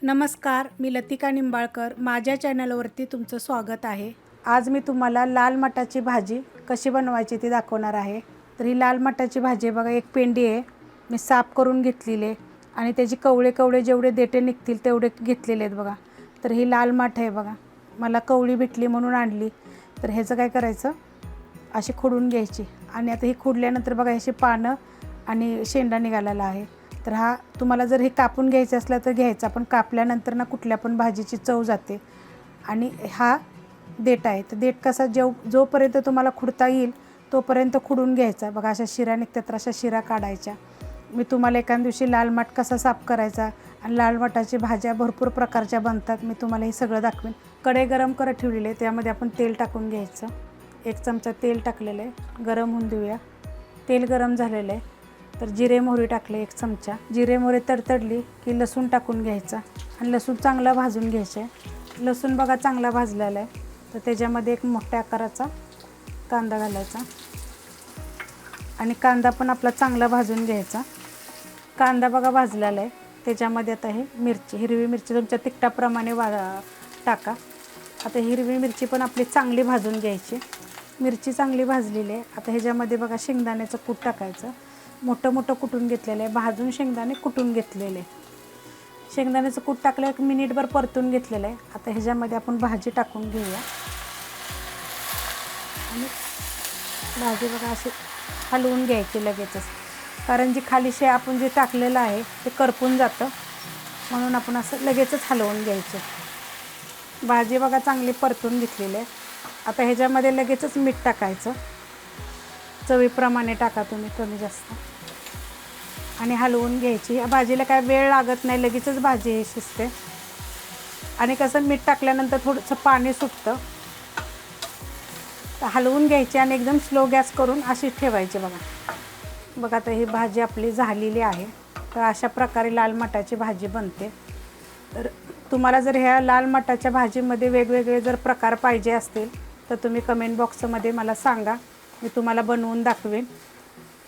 नमस्कार, मी लतिका निंबाळकर. माझ्या चॅनलवरती तुमचं स्वागत आहे. आज मी तुम्हाला लाल मटाची भाजी कशी बनवायची ती दाखवणार आहे. तर ही लाल मटाची भाजी बघा, एक पेंडी आहे, मी साफ करून घेतलेली आहे आणि त्याची कवळे जेवढे देठे निघतील तेवढे घेतलेले आहेत बघा. तर ही लाल माठ आहे बघा, मला कवळी भेटली म्हणून आणली. तर ह्याचं काय करायचं, अशी खुडून घ्यायची आणि आता ही खुडल्यानंतर बघा अशी पानं आणि शेंडा निघालेला आहे. तर हा तुम्हाला जर हे कापून घ्यायचं असलं तर घ्यायचा, पण कापल्यानंतर ना कुठल्या पण भाजीची चव जाते. आणि हा देठ आहे, तर देठ कसा जोपर्यंत तुम्हाला खुडता येईल तोपर्यंत खुडून घ्यायचा. बघा अशा शिरा निघतात, तर अशा शिरा काढायच्या. मी तुम्हाला एका दिवशी लाल माठ कसा साफ करायचा आणि लाल माठाची भाज्या भरपूर प्रकारच्या बनतात, मी तुम्हाला हे सगळं दाखवेन. कढई गरम करत ठेवलेली आहे, त्यामध्ये आपण तेल टाकून घ्यायचं. 1 चमचा तेल टाकलेलं आहे, गरम होऊन देऊया. तेल गरम झालेलं आहे, तर जिरे मोहरी टाकले 1 चमचा. जिरे मोहरी तडतडली की लसूण टाकून घ्यायचा आणि लसूण चांगला भाजून घ्यायचा आहे. लसूण बघा चांगला भाजलेला आहे, तर त्याच्यामध्ये एक मोठ्या आकाराचा कांदा घालायचा आणि कांदा पण आपला चांगला भाजून घ्यायचा. कांदा बघा भाजलेला आहे, त्याच्यामध्ये आता हे मिरची, हिरवी मिरची तुमच्या तिखटाप्रमाणे टाका. आता हिरवी मिरची पण आपली चांगली भाजून घ्यायची. मिरची चांगली भाजलेली आहे. आता ह्याच्यामध्ये बघा शेंगदाण्याचं कूट टाकायचं, मोठं कुटून घेतलेलं आहे, भाजून शेंगदाणे कुटून घेतलेले. शेंगदाण्याचं कूट टाकलं, 1 मिनिटभर परतून घेतलेलं आहे. आता ह्याच्यामध्ये आपण भाजी टाकून घेऊया आणि भाजी बघा अशी हलवून घ्यायची लगेचच, कारण जी खाली आपण जे टाकलेलं आहे ते करपून जातं, म्हणून आपण असं लगेचच हलवून घ्यायचं. भाजी बघा चांगली परतून घेतलेली आहे. आता ह्याच्यामध्ये लगेचच मीठ टाकायचं, चवीप्रमाणे टाका तुम्ही, कमी जास्त, आणि हलवून घ्यायची. या भाजीला काय वेळ लागत नाही, लगेचच भाजी हे शिजते. आणि कसं मीठ टाकल्यानंतर थोडंसं पाणी सुटतं, तर हलवून घ्यायची आणि एकदम स्लो गॅस करून अशी ठेवायची. बघा आता ही भाजी आपली झालेली आहे. तर अशा प्रकारे लाल मटाची भाजी बनते. तर तुम्हाला जर ह्या लाल मटाच्या भाजीमध्ये वेगवेगळे जर प्रकार पाहिजे असतील तर तुम्ही कमेंट बॉक्समध्ये मला सांगा, मी तुम्हाला बनवून दाखवेन.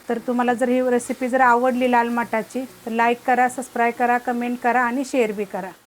तर तुम्हाला जर ही रेसिपी जर आवडली लाल मटाची तर लाईक करा, सबस्क्राईब करा, कमेंट करा आणि शेअर बी करा.